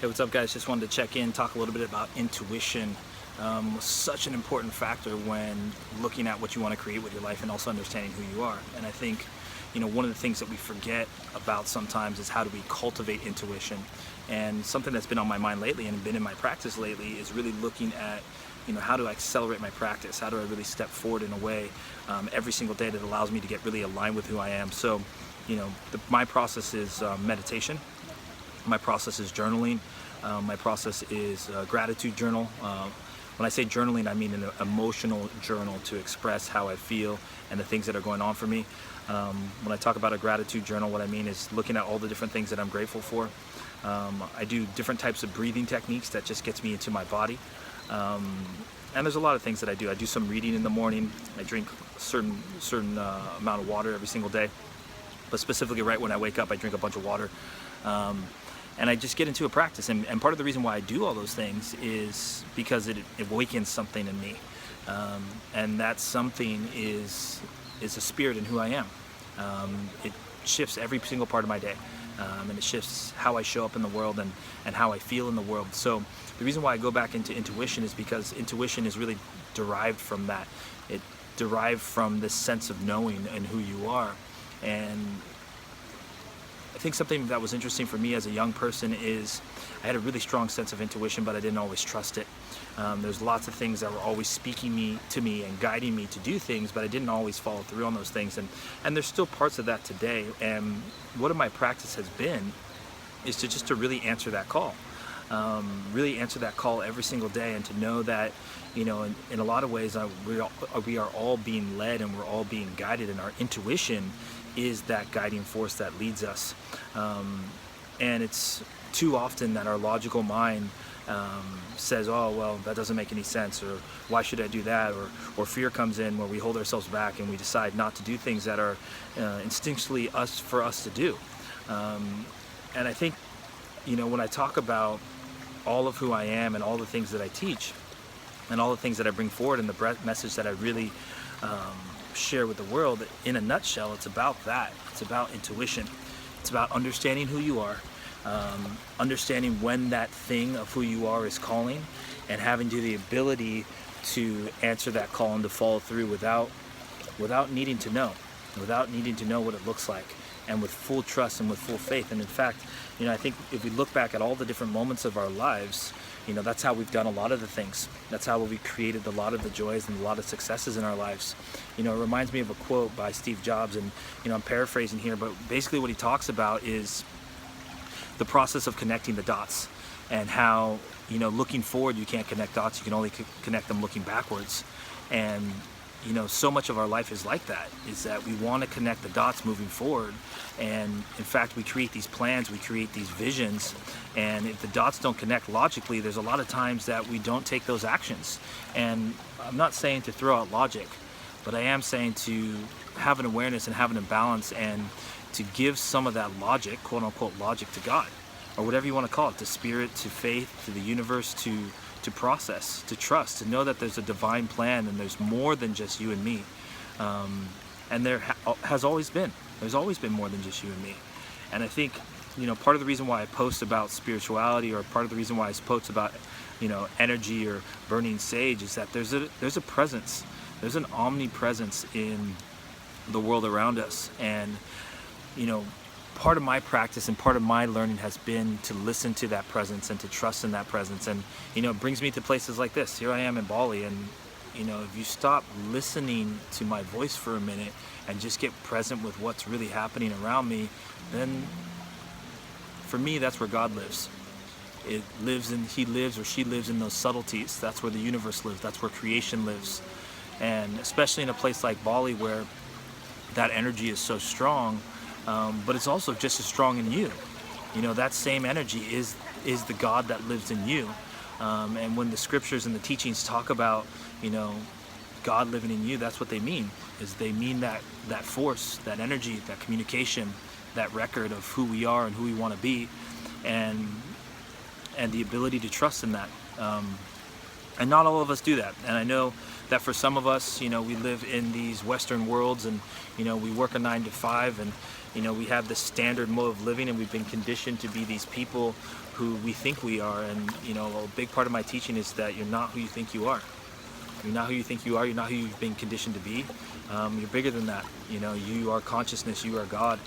Hey, what's up, guys? Just wanted to check in, talk a little bit about intuition. Such an important factor when looking at what you want to create with your life and also understanding who you are. And I think, one of the things that we forget about sometimes is how do we cultivate intuition. And something that's been on my mind lately and been in my practice lately is really looking at, how do I accelerate my practice? How do I really step forward in a way every single day that allows me to get really aligned with who I am? So, my process is meditation. My process is journaling. My process is gratitude journal. When I say journaling, I mean an emotional journal to express how I feel and the things that are going on for me. When I talk about a gratitude journal, what I mean is looking at all the different things that I'm grateful for. I do different types of breathing techniques that just gets me into my body. And there's a lot of things that I do. I do some reading in the morning. I drink a certain amount of water every single day. But specifically right when I wake up, I drink a bunch of water. And I just get into a practice. And part of the reason why I do all those things is because it awakens something in me. And that something is a spirit in who I am. It shifts every single part of my day. And it shifts how I show up in the world and how I feel in the world. So the reason why I go back into intuition is because intuition is really derived from that. It derived from this sense of knowing and who you are. And I think something that was interesting for me as a young person is I had a really strong sense of intuition, but I didn't always trust it. There's lots of things that were always speaking to me and guiding me to do things, but I didn't always follow through on those things. And there's still parts of that today. And what my practice has been is to really answer that call. Really answer that call every single day, and to know that, in a lot of ways we are all being led and we're all being guided, and our intuition is that guiding force that leads us. And it's too often that our logical mind says, oh, well, that doesn't make any sense, or why should I do that, or fear comes in where we hold ourselves back and we decide not to do things that are instinctually for us to do. And I think, when I talk about all of who I am and all the things that I teach and all the things that I bring forward and the message that I really share with the world, in a nutshell, it's about that. It's about intuition. It's about understanding who you are, understanding when that thing of who you are is calling, and having the ability to answer that call and to follow through without needing to know what it looks like, and with full trust and with full faith. And in fact, I think if we look back at all the different moments of our lives, that's how we've done a lot of the things. That's how we created a lot of the joys and a lot of successes in our lives. It reminds me of a quote by Steve Jobs, and I'm paraphrasing here, but basically what he talks about is the process of connecting the dots, and how, looking forward you can't connect dots, you can only connect them looking backwards. And so much of our life is like that, is that we want to connect the dots moving forward. And in fact, we create these plans, we create these visions, and if the dots don't connect logically, there's a lot of times that we don't take those actions. And I'm not saying to throw out logic, but I am saying to have an awareness and have an imbalance, and to give some of that logic, quote unquote logic, to God, or whatever you want to call it, to spirit, to faith, to the universe, to process, to trust, to know that there's a divine plan and there's more than just you and me. And there's always been more than just you and me. And I think, part of the reason why I post about spirituality, or part of the reason why I post about, energy or burning sage, is that there's a presence, there's an omnipresence in the world around us. And, part of my practice and part of my learning has been to listen to that presence and to trust in that presence. And, it brings me to places like this. Here I am in Bali, and, if you stop listening to my voice for a minute and just get present with what's really happening around me, then for me, that's where God lives. He lives, or she lives, in those subtleties. That's where the universe lives. That's where creation lives. And especially in a place like Bali, where that energy is so strong, but it's also just as strong in you. That same energy is the God that lives in you. And when the scriptures and the teachings talk about, God living in you, that's what they mean. They mean that force, that energy, that communication, that record of who we are and who we want to be, and the ability to trust in that. And not all of us do that. And I know that for some of us, we live in these Western worlds, and, we work a 9 to 5, and, we have this standard mode of living, and we've been conditioned to be these people who we think we are. And a big part of my teaching is that you're not who you think you are. You're not who you think you are. You're not who you've been conditioned to be. You're bigger than that. You are consciousness. You are God.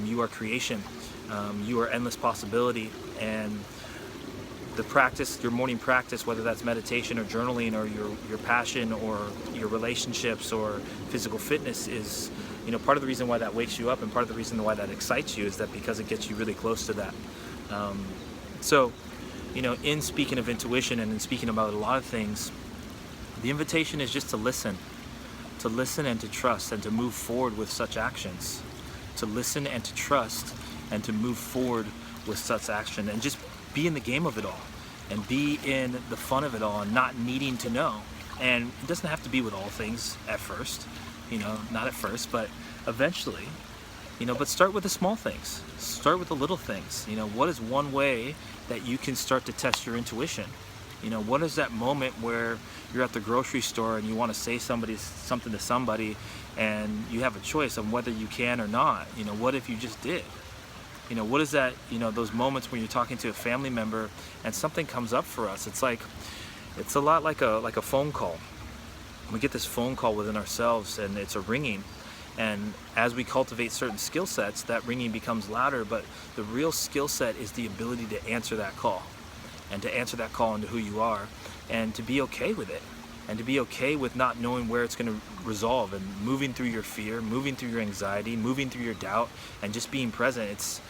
You are creation. You are endless possibility. And the practice, your morning practice, whether that's meditation or journaling or your passion or your relationships or physical fitness, is part of the reason why that wakes you up, and part of the reason why that excites you is that because it gets you really close to that. So in speaking of intuition and in speaking about a lot of things, the invitation is just to listen and to trust and to move forward with such actions, to listen and to trust and to move forward with such action, and just be in the game of it all and be in the fun of it all and not needing to know. And it doesn't have to be with all things at first, not at first, but eventually, but start with the small things, start with the little things. What is one way that you can start to test your intuition? What is that moment where you're at the grocery store and you want to say something to somebody and you have a choice on whether you can or not? What if you just did? What is that, those moments when you're talking to a family member and something comes up for us? It's a lot like a phone call. We get this phone call within ourselves and it's a ringing. And as we cultivate certain skill sets, that ringing becomes louder, but the real skill set is the ability to answer that call, and to answer that call into who you are, and to be okay with it, and to be okay with not knowing where it's going to resolve, and moving through your fear, moving through your anxiety, moving through your doubt, and just being present.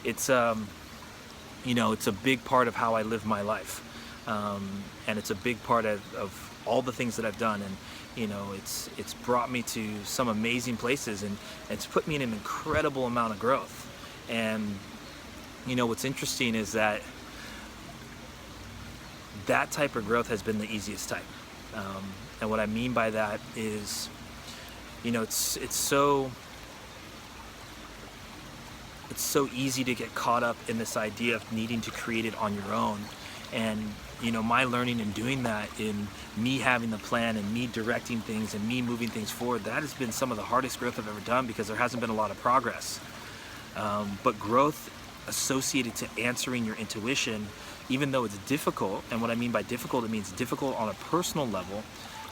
It's a big part of how I live my life, and it's a big part of all the things that I've done. And it's brought me to some amazing places, and it's put me in an incredible amount of growth. And what's interesting is that type of growth has been the easiest type. And what I mean by that is, it's so easy to get caught up in this idea of needing to create it on your own. And my learning and doing that, in me having the plan and me directing things and me moving things forward, that has been some of the hardest growth I've ever done, because there hasn't been a lot of progress. But growth associated to answering your intuition, even though it's difficult, and what I mean by difficult, it means difficult on a personal level,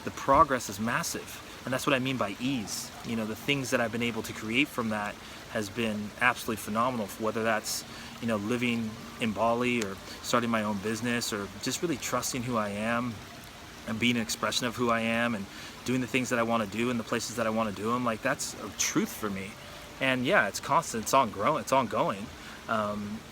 the progress is massive. And that's what I mean by ease. The things that I've been able to create from that has been absolutely phenomenal, whether that's living in Bali or starting my own business, or just really trusting who I am and being an expression of who I am and doing the things that I want to do in the places that I want to do them. Like, that's a truth for me. And yeah, it's constant, it's ongoing.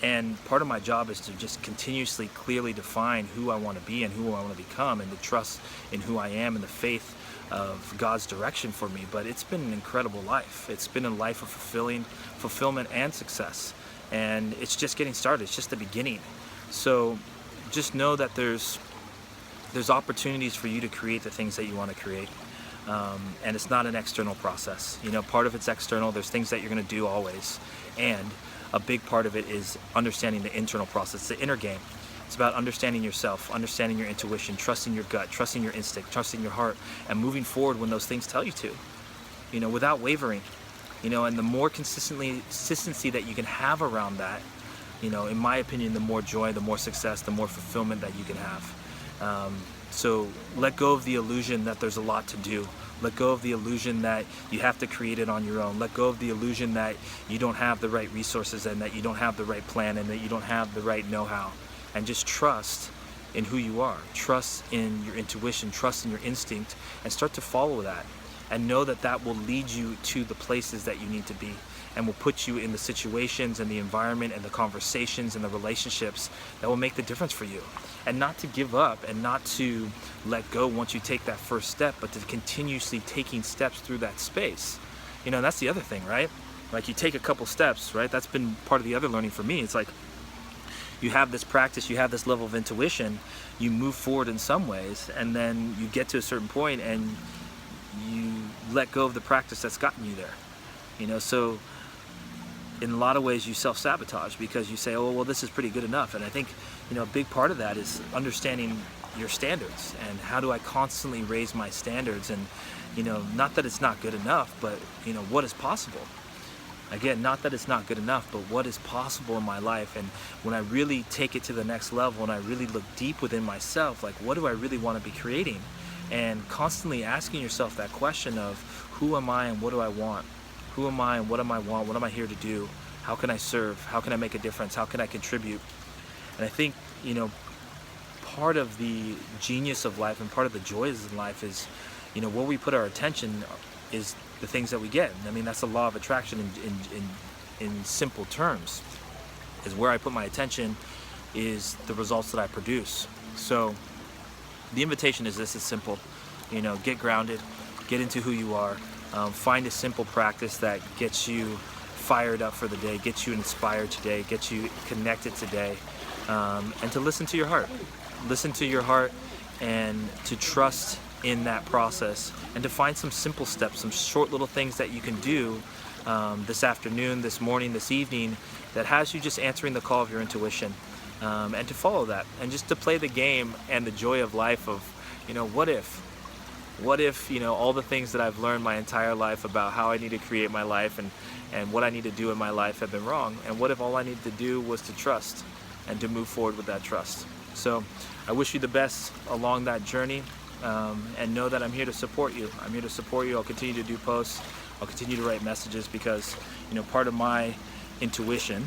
And part of my job is to just continuously clearly define who I want to be and who I want to become, and to trust in who I am and the faith of God's direction for me. But it's been an incredible life. It's been a life of fulfillment and success. And it's just getting started. It's just the beginning. So just know that there's opportunities for you to create the things that you want to create. And it's not an external process. Part of it's external. There's things that you're going to do always. And a big part of it is understanding the internal process, the inner game. It's about understanding yourself, understanding your intuition, trusting your gut, trusting your instinct, trusting your heart, and moving forward when those things tell you to, without wavering. And the more consistency that you can have around that, in my opinion, the more joy, the more success, the more fulfillment that you can have. So let go of the illusion that there's a lot to do. Let go of the illusion that you have to create it on your own. Let go of the illusion that you don't have the right resources, and that you don't have the right plan, and that you don't have the right know-how. And just trust in who you are. Trust in your intuition, trust in your instinct, and start to follow that. And know that that will lead you to the places that you need to be, and will put you in the situations and the environment and the conversations and the relationships that will make the difference for you. And not to give up, and not to let go once you take that first step, but to continuously taking steps through that space. That's the other thing, right? Like, you take a couple steps, right? That's been part of the other learning for me. It's like, you have this practice, you have this level of intuition, you move forward in some ways, and then you get to a certain point and you let go of the practice that's gotten you there. So in a lot of ways you self-sabotage, because you say, oh, well, this is pretty good enough. And I think, a big part of that is understanding your standards, and how do I constantly raise my standards, and, not that it's not good enough, but, what is possible. Again, not that it's not good enough, but what is possible in my life. And when I really take it to the next level and I really look deep within myself, like, what do I really want to be creating? And constantly asking yourself that question of, who am I and what do I want? Who am I and what am I want? What am I here to do? How can I serve? How can I make a difference? How can I contribute? And I think, part of the genius of life and part of the joys in life is, where we put our attention is the things that we get. I mean, that's the law of attraction in simple terms. Is where I put my attention is the results that I produce. So the invitation is this: it's simple. Get grounded, get into who you are, find a simple practice that gets you fired up for the day, gets you inspired today, gets you connected today, and to listen to your heart. Listen to your heart and to trust in that process, and to find some simple steps, some short little things that you can do this afternoon, this morning, this evening, that has you just answering the call of your intuition, and to follow that, and just to play the game and the joy of life of, what if all the things that I've learned my entire life about how I need to create my life and what I need to do in my life have been wrong, and what if all I needed to do was to trust and to move forward with that trust. So I wish you the best along that journey, and know that I'm here to support you. I'm here to support you. I'll continue to do posts. I'll continue to write messages because, part of my intuition,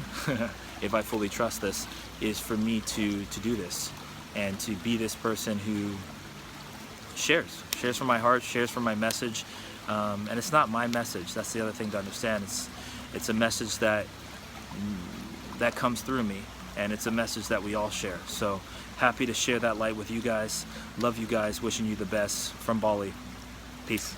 if I fully trust this, is for me to do this and to be this person who shares from my heart, shares from my message, and it's not my message. That's the other thing to understand. It's a message that comes through me, and it's a message that we all share. So happy to share that light with you guys. Love you guys. Wishing you the best from Bali. Peace.